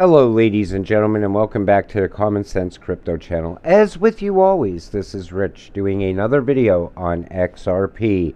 Hello, ladies and gentlemen, and welcome back to the Common Sense Crypto channel. As with you always, this is Rich doing another video on XRP.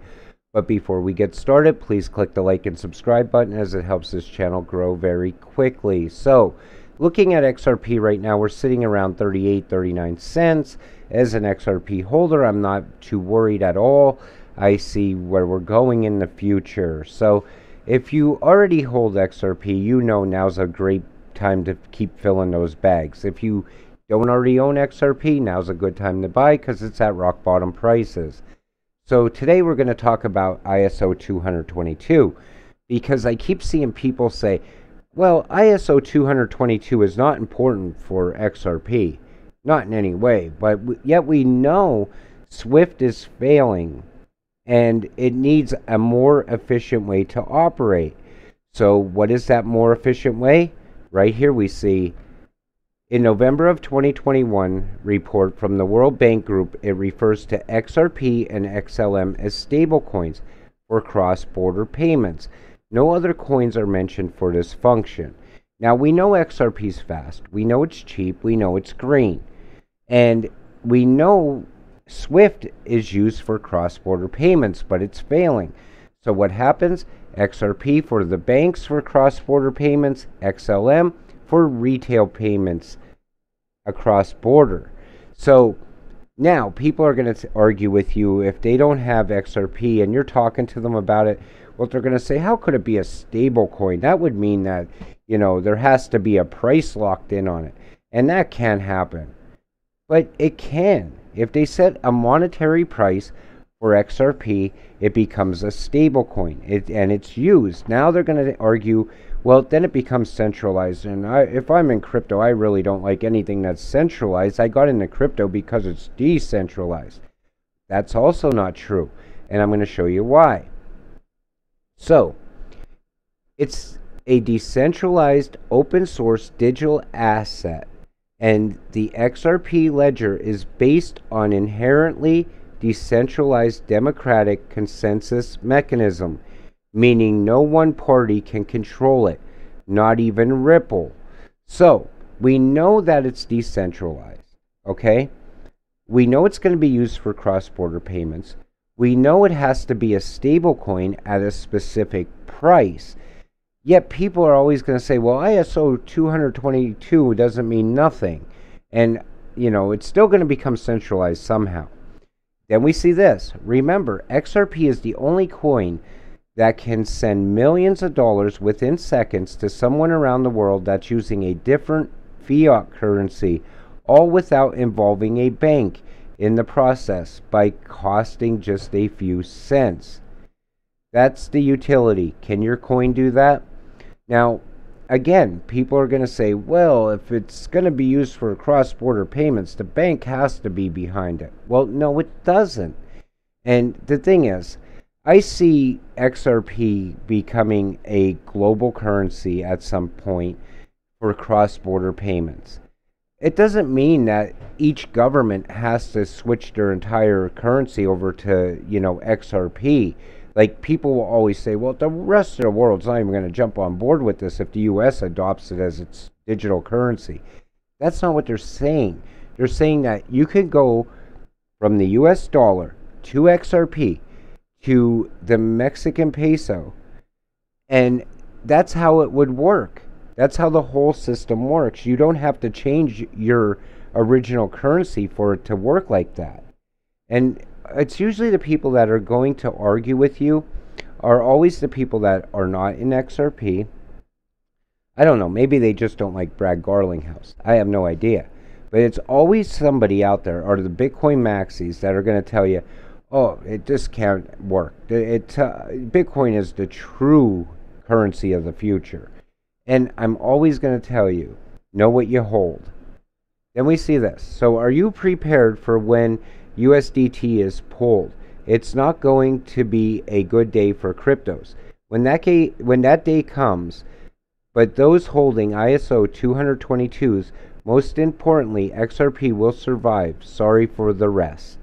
But before we get started, please click the like and subscribe button as it helps this channel grow very quickly. So, looking at XRP right now, we're sitting around 38-39 cents. As an XRP holder, I'm not too worried at all. I see where we're going in the future. So, if you already hold XRP, you know now's a great time to keep filling those bags. If you don't already own XRP, now's a good time to buy because it's at rock bottom prices. So today we're going to talk about ISO 222 because I keep seeing people say, well, ISO 222 is not important for XRP. Not in any way, but yet we know Swift is failing and it needs a more efficient way to operate. So what is that more efficient way? Right here we see, in November of 2021 report from the World Bank Group, it refers to XRP and XLM as stablecoins for cross-border payments. No other coins are mentioned for this function. Now, we know XRP is fast. We know it's cheap. We know it's green. And we know Swift is used for cross-border payments, but it's failing. So what happens? XRP for the banks for cross-border payments, XLM for retail payments across border. So now people are going to argue with you if they don't have XRP and you're talking to them about it. Well, they're going to say, how could it be a stable coin? That would mean that, there has to be a price locked in on it. And that can't happen. But it can. If they set a monetary price for XRP, it becomes a stable coin, and it's used. Now they're going to argue, well, then it becomes centralized. And if I'm in crypto, I really don't like anything that's centralized. I got into crypto because it's decentralized. That's also not true, and I'm going to show you why. So, it's a decentralized, open source digital asset, and the XRP ledger is based on inherently decentralized democratic consensus mechanism, meaning no one party can control it, not even Ripple. So, we know that it's decentralized, okay? We know it's going to be used for cross-border payments. We know it has to be a stable coin at a specific price. Yet people are always going to say, well, ISO 222 doesn't mean nothing. And, it's still going to become centralized somehow. Then we see this. Remember, XRP is the only coin that can send millions of dollars within seconds to someone around the world that's using a different fiat currency, all without involving a bank in the process by costing just a few cents. That's the utility. Can your coin do that? Now, again, people are going to say, well, if it's going to be used for cross-border payments, the bank has to be behind it. Well, no, it doesn't. And the thing is, I see XRP becoming a global currency at some point for cross-border payments. It doesn't mean that each government has to switch their entire currency over to, XRP. Like, people will always say, well, the rest of the world's not even going to jump on board with this if the U.S. adopts it as its digital currency. That's not what they're saying. They're saying that you could go from the U.S. dollar to XRP to the Mexican peso, and that's how it would work. That's how the whole system works. You don't have to change your original currency for it to work like that. And it's usually the people that are going to argue with you are always the people that are not in XRP. I don't know, maybe they just don't like Brad Garlinghouse. I have no idea. But it's always somebody out there, or the Bitcoin maxis, that are going to tell you, oh, it just can't work. Bitcoin is the true currency of the future. And I'm always going to tell you, know what you hold. Then we see this. So are you prepared for when USDT is pulled? It's not going to be a good day for cryptos. When that day comes, but those holding ISO 222s, most importantly, XRP will survive. Sorry for the rest.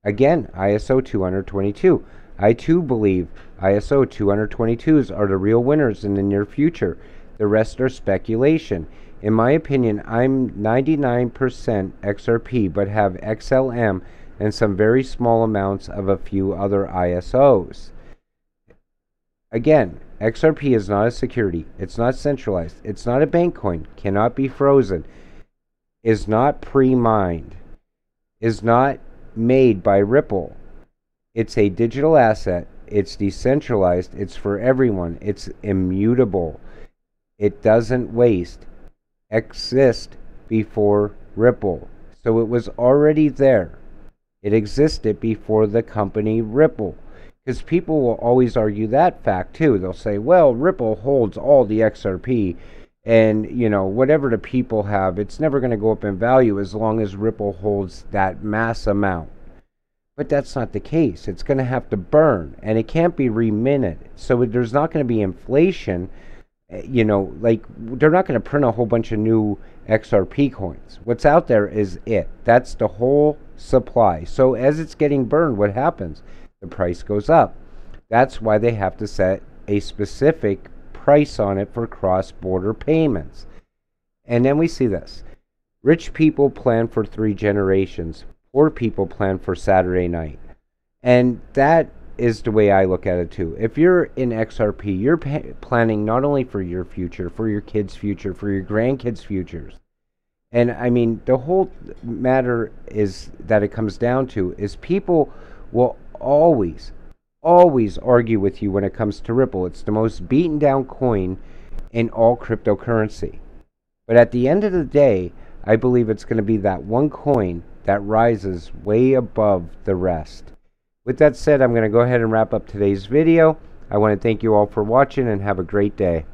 Again, ISO 222. I too believe ISO 222s are the real winners in the near future. The rest are speculation. In my opinion, I'm 99% XRP, but have XLM and some very small amounts of a few other ISOs. Again, XRP is not a security. It's not centralized. It's not a bank coin. Cannot be frozen. Is not pre-mined. Is not made by Ripple. It's a digital asset. It's decentralized. It's for everyone. It's immutable. It doesn't waste. Exist before Ripple. So it was already there. It existed before the company Ripple. Because people will always argue that fact too. They'll say, well, Ripple holds all the XRP, and whatever the people have, it's never going to go up in value as long as Ripple holds that mass amount. But that's not the case. It's going to have to burn, and it can't be reminted. So there's not going to be inflation. Like they're not going to print a whole bunch of new XRP coins. What's out there is it. That's the whole supply. So as it's getting burned, what happens? The price goes up. That's why they have to set a specific price on it for cross-border payments. And then we see this. Rich people plan for 3 generations. Poor people plan for Saturday night. And that is the way I look at it too. If you're in XRP, you're planning not only for your future, for your kids' future, for your grandkids' futures. And I mean, the whole matter is that it comes down to is people will always argue with you when it comes to Ripple. It's the most beaten down coin in all cryptocurrency. But at the end of the day, I believe it's going to be that one coin that rises way above the rest. With that said, I'm going to go ahead and wrap up today's video. I want to thank you all for watching and have a great day.